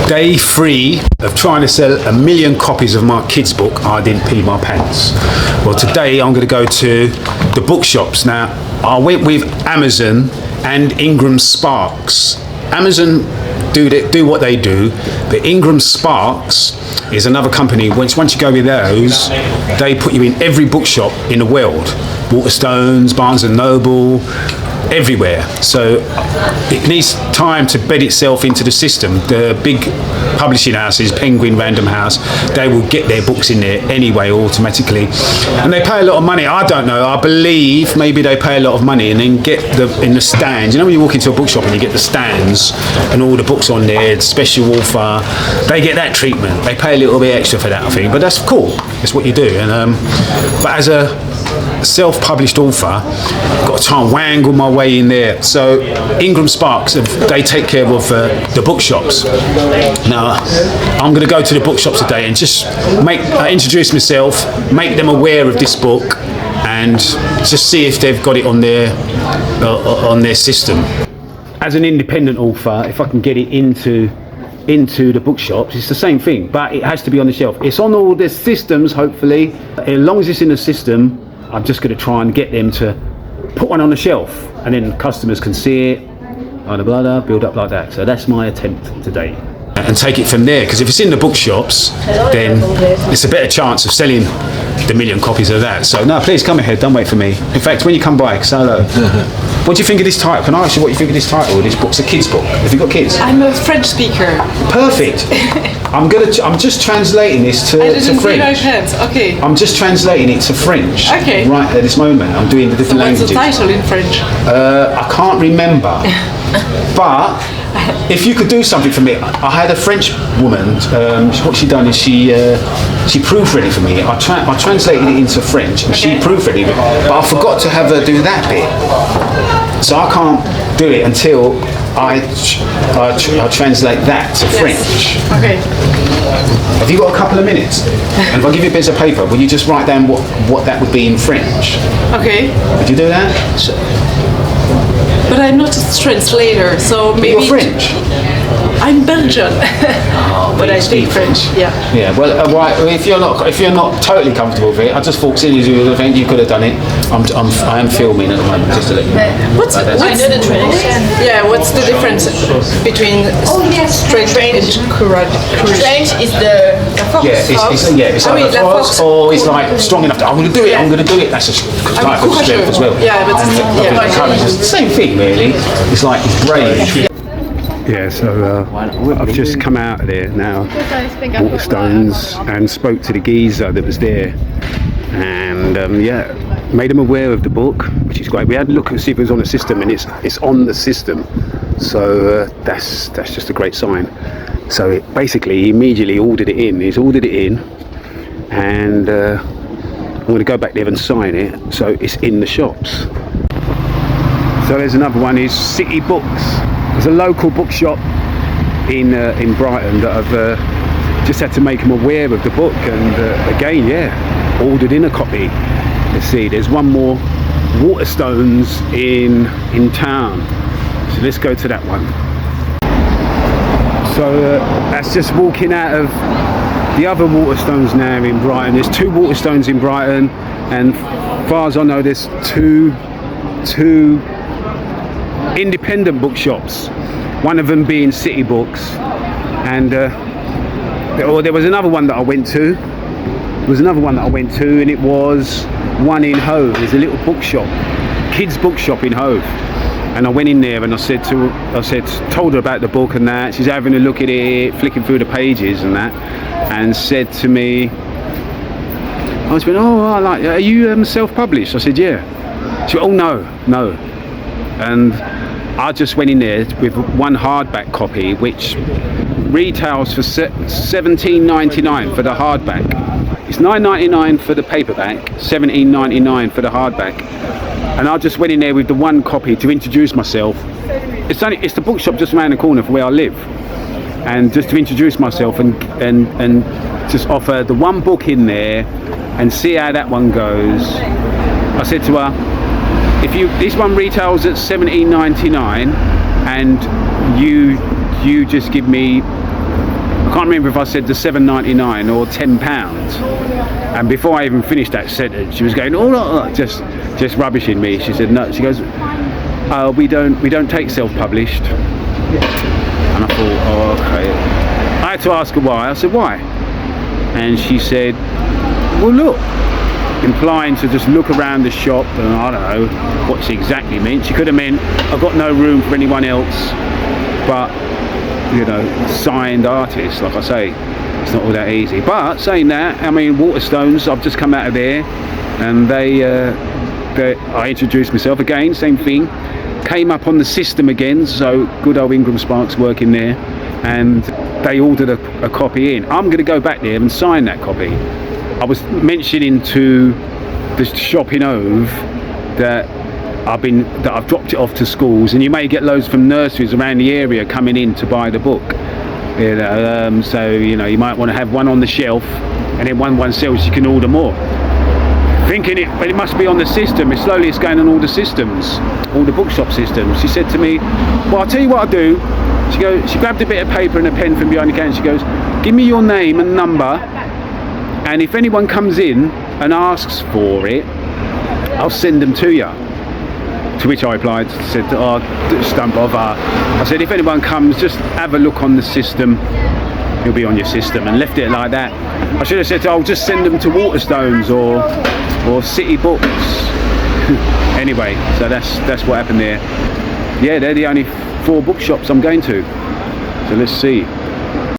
Day 3 of trying to sell 1 million copies of my kids' book, I Didn't Pee My Pants. Well, today I'm going to go to the bookshops. Now, I went with Amazon and Ingram Sparks. Amazon do what they do, but Ingram Sparks is another company. Once you go with those, they put you in every bookshop in the world. Waterstones, Barnes and Noble, everywhere. So it needs time to bed itself into the system. The big publishing houses, Penguin, Random House, they will get their books in there anyway automatically, and they pay a lot of money. I don't know, I believe maybe they pay a lot of money and then get in the stands. You know when you walk into a bookshop and you get the stands and all the books on there, special author, they get that treatment. They pay a little bit extra for that, I think, but that's cool. It's what you do. And but as a self-published author, I've got to try and wangle my way in there. So Ingram Sparks, they take care of the bookshops. Now I'm going to go to the bookshops today and just introduce myself, make them aware of this book, and just see if they've got it on their system. As an independent author, if I can get it into the bookshops, it's the same thing, but it has to be on the shelf. It's on all the systems, hopefully. As long as it's in the system, I'm just going to try and get them to put one on the shelf, and then customers can see it, blah, blah, blah, build up like that. So that's my attempt today. And take it from there, because if it's in the bookshops, then it's a better chance of selling the 1 million copies of that. So no, please come ahead, don't wait for me. In fact, when you come by, say hello. What do you think of this title? Can I ask you what you think of this title? This book's a kid's book. Have you got kids? I'm a French speaker. Perfect. I'm just translating this to French. Okay. I'm just translating it to French. Okay. Right at this moment, I'm doing the different languages. What's the title in French? I can't remember. But if you could do something for me, I had a French woman. What she done is she proofread it for me. I translated it into French, and she proofread it. But I forgot to have her do that bit, so I can't do it until I translate that to French. Okay. Have you got a couple of minutes? And if I give you a bit of paper, will you just write down what that would be in French? Okay. Would you do that? But I'm not a translator, so maybe. You're French. I'm Belgian, but I speak French. Yeah. Yeah. Well, right. If you're not totally comfortable with it, I just thought, seeing as you think you could have done it, I am filming at the moment, just to let you know. What's the difference between strength and courage? Strength is the force. It's like the force, or it's like strong enough. I'm going to do it. I'm going to do it. That's a type of strength as well. Yeah, but it's the same thing, really. It's like he's brave. Yeah, so I've just come out of there now, Waterstones, and spoke to the geezer that was there, and made him aware of the book, which is great. We had a look and see if it was on the system, and it's on the system, so that's just a great sign. So basically he immediately ordered it in. He's ordered it in, and I'm going to go back there and sign it, so it's in the shops. So there's another one, is City Books. There's a local bookshop in Brighton that I've just had to make them aware of the book, and again, ordered in a copy. Let's see, there's one more Waterstones in town, so let's go to that one. So that's just walking out of the other Waterstones now in Brighton. There's 2 Waterstones in Brighton, and as far as I know, there's two independent bookshops, one of them being City Books, and there was another one that I went to. And it was one in Hove. There's a little bookshop, kids bookshop in Hove, and I went in there and I told her about the book and that. She's having a look at it, flicking through the pages and that, and said to me, I was going, are you self-published? I said, yeah. She went, oh no. And I just went in there with one hardback copy, which retails for $17.99 for the hardback. It's $9.99 for the paperback, $17.99 for the hardback. And I just went in there with the one copy to introduce myself. It's the bookshop just around the corner from where I live, and just to introduce myself and just offer the one book in there and see how that one goes. I said to her, this one retails at $17.99 and you just give me I can't remember if I said the £7.99 or £10. And before I even finished that sentence, she was going, oh, just rubbishing me. She said, no. She goes, we don't take self-published. And I thought, oh, okay. I had to ask her why. I said, why? And she said, well, look, implying to just look around the shop, and I don't know what she exactly meant. She could have meant, I've got no room for anyone else, but, you know, signed artists, like I say, it's not all that easy. But saying that, I mean, Waterstones, I've just come out of there, and I introduced myself again, same thing, came up on the system again, so good old Ingram Sparks working there, and they ordered a copy in. I'm going to go back there and sign that copy. I was mentioning to the shop in Hove that I've dropped it off to schools, and you may get loads from nurseries around the area coming in to buy the book. You know, so you know, you might want to have one on the shelf, and then one sells, you can order more. Thinking it must be on the system. It's going on all the systems, all the bookshop systems. She said to me, well, I'll tell you what I'll do. She grabbed a bit of paper and a pen from behind the counter. She goes, give me your name and number, and if anyone comes in and asks for it, I'll send them to you. To which I replied, said, oh, just don't bother. I said, if anyone comes, just have a look on the system. He'll be on your system, and left it like that. I should have said, I'll just send them to Waterstones or City Books. Anyway, so that's what happened there. Yeah, they're the only 4 bookshops I'm going to. So let's see.